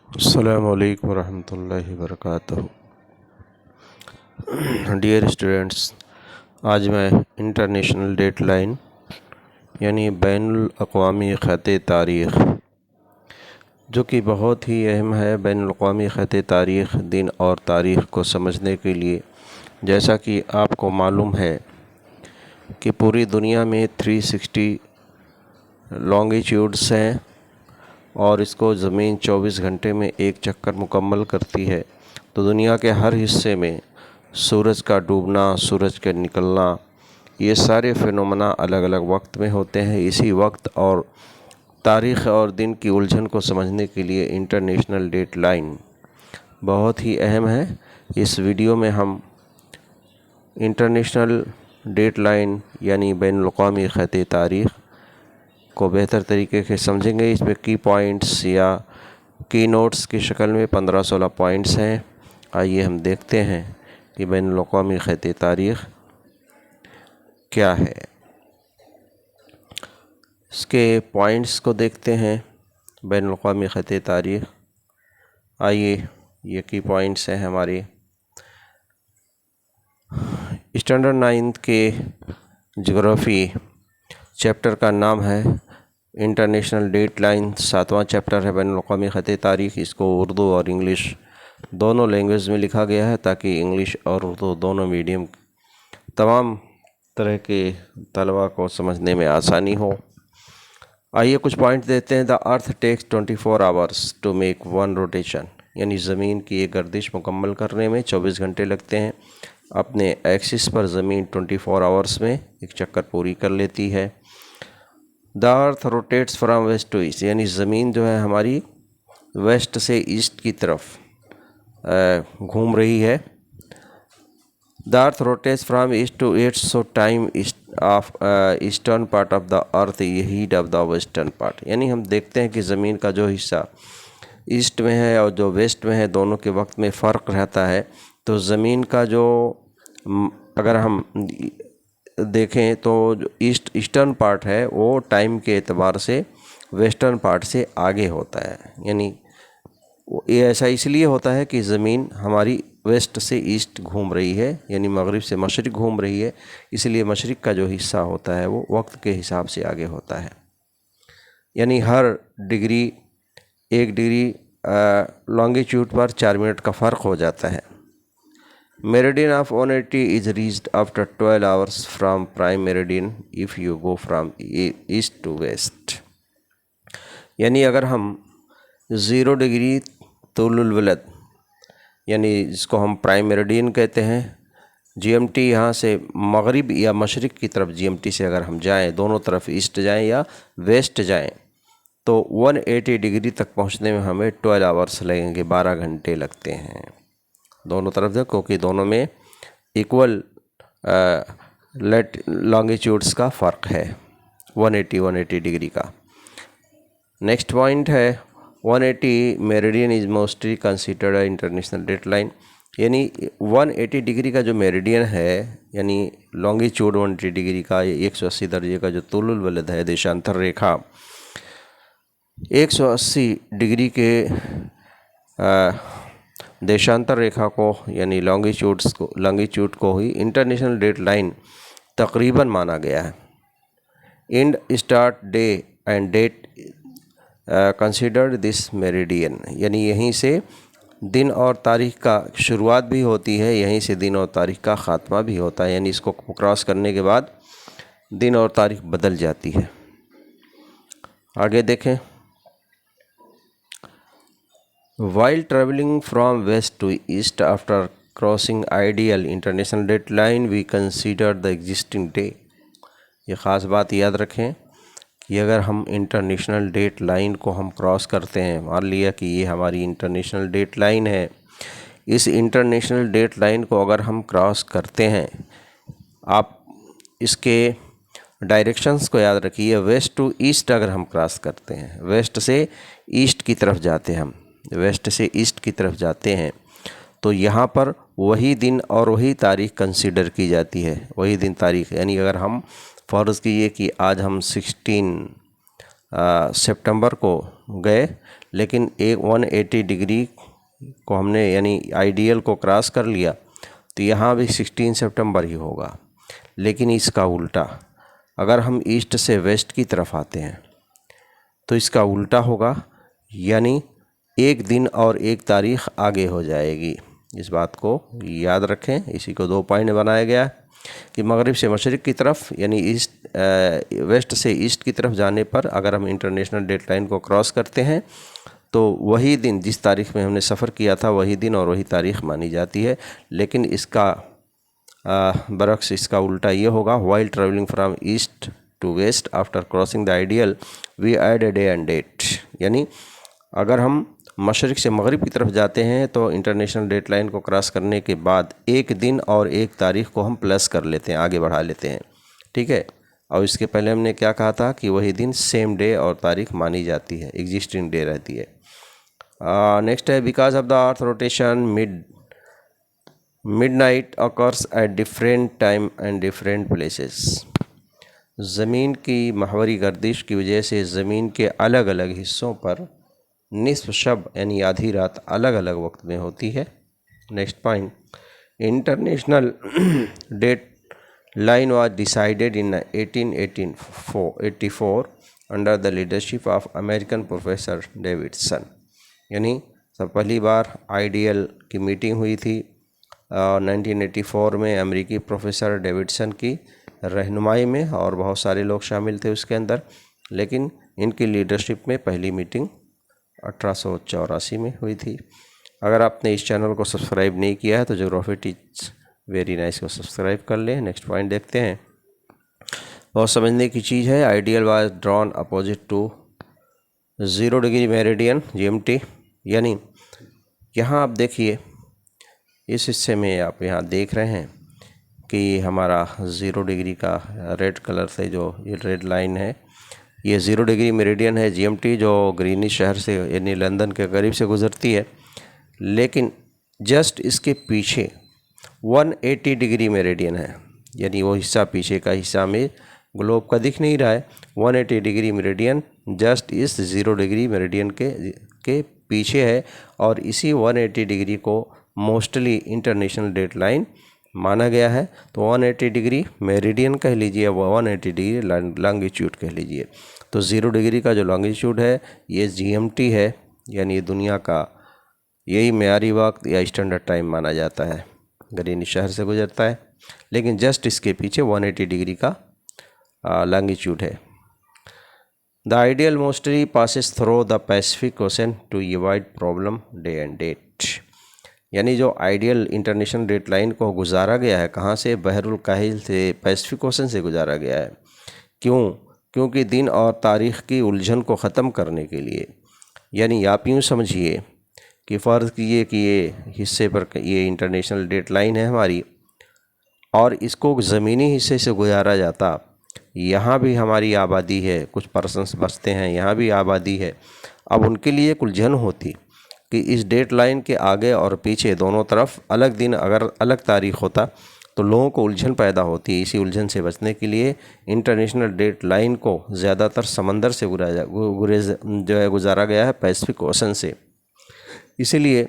अस्सलामु अलैकुम वरहमतुल्लाहि वबरकातुहू। डियर स्टूडेंट्स, आज मैं इंटरनेशनल डेडलाइन यानी बैनुल अक़वामी ख़त तारीख़, जो कि बहुत ही अहम है बैनुल अक़वामी ख़त तारीख़ दिन और तारीख़ को समझने के लिए। जैसा कि आपको मालूम है कि पूरी दुनिया में 360 लॉन्गिट्यूड्स हैं और इसको ज़मीन 24 घंटे में एक चक्कर मुकम्मल करती है। तो दुनिया के हर हिस्से में सूरज का डूबना, सूरज का निकलना, ये सारे फिनोमेना अलग अलग वक्त में होते हैं। इसी वक्त और तारीख़ और दिन की उलझन को समझने के लिए इंटरनेशनल डेडलाइन बहुत ही अहम है। इस वीडियो में हम इंटरनेशनल डेडलाइन यानी बैनुल अक़वामी ख़त तारीख़ को बेहतर तरीके से समझेंगे। इसमें की पॉइंट्स या की नोट्स की शक्ल में 15-16 पॉइंट्स हैं। आइए हम देखते हैं कि बैनुल अक़वामी ख़त तारीख़ क्या है। इसके पॉइंट्स को देखते हैं। बैनुल अक़वामी ख़त तारीख़, आइए ये की पॉइंट्स हैं हमारे स्टैंडर्ड 9th के ज्योग्राफ़ी चैप्टर का नाम है इंटरनेशनल डेडलाइन। 7वां चैप्टर है बैनुल अक़वामी ख़त तारीख़। इसको उर्दू और इंग्लिश दोनों लैंग्वेज में लिखा गया है ताकि इंग्लिश और उर्दू दोनों मीडियम तमाम तरह के तलबा को समझने में आसानी हो। आइए कुछ पॉइंट देते हैं। The earth takes 24 hours to make one rotation, यानी ज़मीन की एक गर्दिश मुकम्मल करने में 24 घंटे लगते हैं। अपने एक्सिस पर ज़मीन 24 आवर्स में एक चक्कर पूरी कर लेती है। The earth rotates from west to east, यानी ज़मीन जो है हमारी वेस्ट से ईस्ट की तरफ घूम रही है। The earth rotates from east to west, so time of eastern part of the earth heat of the western part, यानी हम देखते हैं कि ज़मीन का जो हिस्सा ईस्ट में है और जो वेस्ट में है दोनों के वक्त में फ़र्क रहता है। तो ज़मीन का जो अगर हम देखें तो जो ईस्टर्न पार्ट है वो टाइम के एतबार से वेस्टर्न पार्ट से आगे होता है। यानी ये ऐसा इसलिए होता है कि ज़मीन हमारी वेस्ट से ईस्ट घूम रही है, यानी मगरिब से मशरिक़ घूम रही है, इसलिए मशरिक़ का जो हिस्सा होता है वो वक्त के हिसाब से आगे होता है। यानी हर डिग्री 1 डिग्री लॉन्गिट्यूड पर 4 मिनट का फ़र्क हो जाता है। Meridian of 180 is reached after 12 hours from prime meridian if you go from east to west, यानी अगर हम 0 डिग्री तुलुल वलद, यानी जिसको हम प्राइम मेरिडियन कहते हैं, GMT यहाँ से मगरिब या मशरिक़ की तरफ GMT से अगर हम जाएं, दोनों तरफ ईस्ट जाएं या वेस्ट जाएं, तो 180 डिग्री तक पहुँचने में हमें 12 आवर्स लगेंगे, 12 घंटे लगते हैं दोनों तरफ से, क्योंकि दोनों में इक्वल लॉन्गिट्यूड्स का फ़र्क है 180 डिग्री का। नेक्स्ट पॉइंट है 180 meridian is mostly considered international deadline, यानी 180 डिग्री का जो मेरिडियन है, यानी लॉन्गिट्यूड 180 डिग्री का, 180 दर्जे का जो तुलुल वलद है, देशांतर रेखा 180 डिग्री के देशांतर रेखा को यानी लॉन्गिट्यूड को ही इंटरनेशनल डेडलाइन तकरीबन माना गया है। And start day and date considered this meridian, यानी यहीं से दिन और तारीख़ का शुरुआत भी होती है, यहीं से दिन और तारीख़ का ख़ात्मा भी होता है, यानी इसको क्रॉस करने के बाद दिन और तारीख़ बदल जाती है। आगे देखें। While traveling from west to east after crossing ideal international deadline, we consider the existing day। ये ख़ास बात याद रखें कि अगर हम इंटरनेशनल डेडलाइन को हम क्रॉस करते हैं, मान लिया कि ये हमारी इंटरनेशनल डेडलाइन है, इस इंटरनेशनल डेडलाइन को अगर हम क्रॉस करते हैं, आप इसके डायरेक्शंस को याद रखिए। वेस्ट टू ईस्ट अगर हम क्रॉस करते हैं, वेस्ट से ईस्ट की तरफ जाते हैं, हम वेस्ट से ईस्ट की तरफ जाते हैं, तो यहाँ पर वही दिन और वही तारीख़ कंसीडर की जाती है, वही दिन तारीख़। यानी अगर हम फ़र्ज़ कीजिए कि आज हम 16 सितंबर को गए, लेकिन एक 180 डिग्री को हमने यानी आइडियल को क्रॉस कर लिया, तो यहाँ भी 16 सितंबर ही होगा। लेकिन इसका उल्टा, अगर हम ईस्ट से वेस्ट की तरफ आते हैं तो इसका उल्टा होगा, यानी एक दिन और एक तारीख आगे हो जाएगी। इस बात को याद रखें। इसी को 2 पॉइंट बनाया गया है कि मगरिब से मशरिक़ की तरफ यानी वेस्ट से ईस्ट की तरफ जाने पर अगर हम इंटरनेशनल डेडलाइन को क्रॉस करते हैं तो वही दिन, जिस तारीख में हमने सफ़र किया था, वही दिन और वही तारीख मानी जाती है। लेकिन इसका बरक्स इसका उल्टा ये होगा, while travelling from east to west after crossing the ideal we add a day and date. यानी अगर हम मशरिक़ से मगरिब की तरफ जाते हैं तो इंटरनेशनल डेडलाइन को क्रॉस करने के बाद एक दिन और एक तारीख को हम प्लस कर लेते हैं, आगे बढ़ा लेते हैं, ठीक है। और इसके पहले हमने क्या कहा था कि वही दिन सेम डे और तारीख मानी जाती है, एग्जिस्टिंग डे रहती है। नेक्स्ट है, because of the earth rotation midnight occurs at different time and different places. ज़मीन की महवरी गर्दिश की वजह से ज़मीन के अलग अलग हिस्सों पर निस्फ शब यानी आधी रात अलग अलग वक्त में होती है। Next point, international date line was decided in 1884 under the leadership of American professor Davidson। यानी सब पहली बार आइडियल की मीटिंग हुई थी 1984 में अमेरिकी प्रोफेसर डेविडसन की रहनुमाई में, और बहुत सारे लोग शामिल थे उसके अंदर। लेकिन इनकी लीडरशिप में पहली मीटिंग 1884 में हुई थी। अगर आपने इस चैनल को सब्सक्राइब नहीं किया है तो ज्योग्राफी टीच वेरी नाइस को सब्सक्राइब कर लें। नेक्स्ट पॉइंट देखते हैं, बहुत समझने की चीज़ है। Ideal was drawn opposite to 0 degree meridian GMT। यानी यहाँ आप देखिए, इस हिस्से में आप यहाँ देख रहे हैं कि हमारा 0 डिग्री का रेड कलर से जो ये रेड लाइन है, ये 0 डिग्री मेरिडियन है GMT, जो ग्रीनिश शहर से यानी लंदन के करीब से गुज़रती है। लेकिन जस्ट इसके पीछे 180 डिग्री मेरिडियन है, यानी वो हिस्सा पीछे का हिस्सा में ग्लोब का दिख नहीं रहा है। 180 डिग्री मेरिडियन जस्ट इस 0 डिग्री मेरिडियन के पीछे है, और इसी 180 डिग्री को मोस्टली इंटरनेशनल डेडलाइन माना गया है। तो 180 डिग्री मेरिडियन कह लीजिए, 180 डिग्री लॉन्गिट्यूड कह लीजिए। तो 0 डिग्री का जो लॉन्गिट्यूड है ये GMT है, यानी दुनिया का यही मेयारी वक्त या स्टैंडर्ड टाइम माना जाता है। ग्रीनिश शहर से गुजरता है, लेकिन जस्ट इसके पीछे 180 डिग्री का लॉन्गिट्यूड है। The ideal mostly passes through the Pacific Ocean to avoid problem day and date. यानी जो आइडियल इंटरनेशनल डेडलाइन को गुजारा गया है, कहाँ से? बहरुल काहिल से, पैसिफिक ओशन से गुजारा गया है। क्यों? क्योंकि दिन और तारीख़ की उलझन को ख़त्म करने के लिए। यानी आप यूँ समझिए कि फ़र्ज़ कीजिए कि ये हिस्से पर ये इंटरनेशनल डेडलाइन है हमारी, और इसको ज़मीनी हिस्से से गुजारा जाता। यहाँ भी हमारी आबादी है, कुछ पर्सन्स बसते हैं, यहाँ भी आबादी है। अब उनके लिए एक उलझन होती कि इस डेडलाइन के आगे और पीछे दोनों तरफ अलग दिन, अगर अलग तारीख़ होता तो लोगों को उलझन पैदा होती। इसी उलझन से बचने के लिए इंटरनेशनल डेडलाइन को ज़्यादातर समंदर से गुजारा गया है, पैसिफिक ओशन से। इसीलिए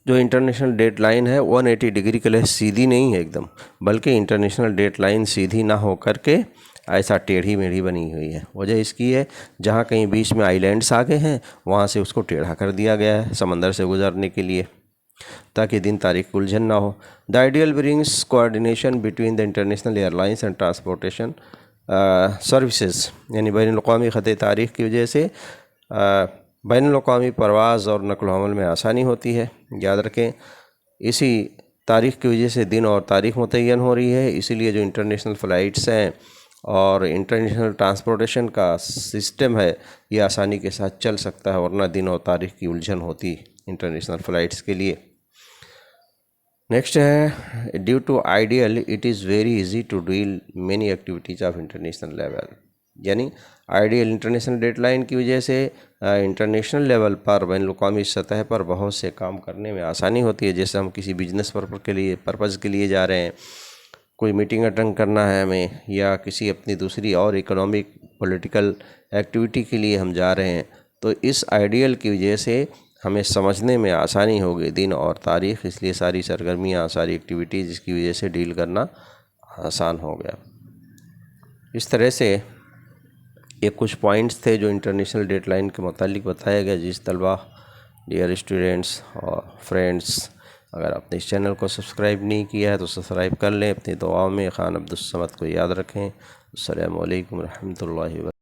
जो इंटरनेशनल डेडलाइन है 180 डिग्री के लिए सीधी नहीं है एकदम, बल्कि इंटरनेशनल डेडलाइन सीधी ना हो करके ऐसा टेढ़ी मेढ़ी बनी हुई है। वजह इसकी है, जहाँ कहीं बीच में आइलैंड्स आ गए हैं वहाँ से उसको टेढ़ा कर दिया गया है समंदर से गुजरने के लिए, ताकि दिन तारीख उलझन ना हो। The ideal brings coordination between the international airlines and transportation services. यानी बैनुल-अक़वामी ख़त तारीख़ की वजह से बैनुल-अक़वामी परवाज़ और नक़ल हमल में आसानी होती है। याद रखें, इसी तारीख़ की वजह से दिन और तारीख़ मुतय्यन हो रही है। इसीलिए जो इंटरनेशनल फ़्लाइट्स हैं और इंटरनेशनल ट्रांसपोर्टेशन का सिस्टम है, ये आसानी के साथ चल सकता है, वरना दिन और तारीख़ की उलझन होती इंटरनेशनल फ़्लाइट्स के लिए। नेक्स्ट है, due to ideal it is very easy to deal many activities of international level. यानी आइडियल इंटरनेशनल डेडलाइन की वजह से इंटरनेशनल लेवल पर, बैनुल-अक़वामी सतह पर बहुत से काम करने में आसानी होती है। जैसे हम किसी बिजनेस पर्पज़ के लिए जा रहे हैं, कोई मीटिंग अटेंड करना है हमें, या किसी अपनी दूसरी और इकोनॉमिक पॉलिटिकल एक्टिविटी के लिए हम जा रहे हैं, तो इस आइडियल की वजह से हमें समझने में आसानी होगी दिन और तारीख़। इसलिए सारी सरगर्मियाँ, सारी एक्टिविटीज़ इसकी वजह से डील करना आसान हो गया। इस तरह से ये कुछ पॉइंट्स थे जो इंटरनेशनल डेडलाइन के मुतालिक बताया गया। जिस तलबा, डियर स्टूडेंट्स और फ्रेंड्स, अगर आपने इस चैनल को सब्सक्राइब नहीं किया है तो सब्सक्राइब कर लें। अपनी दुआओं में खान अब्दुल समद को याद रखें। अस्सलामु अलैकुम रहमतुल्लाहि व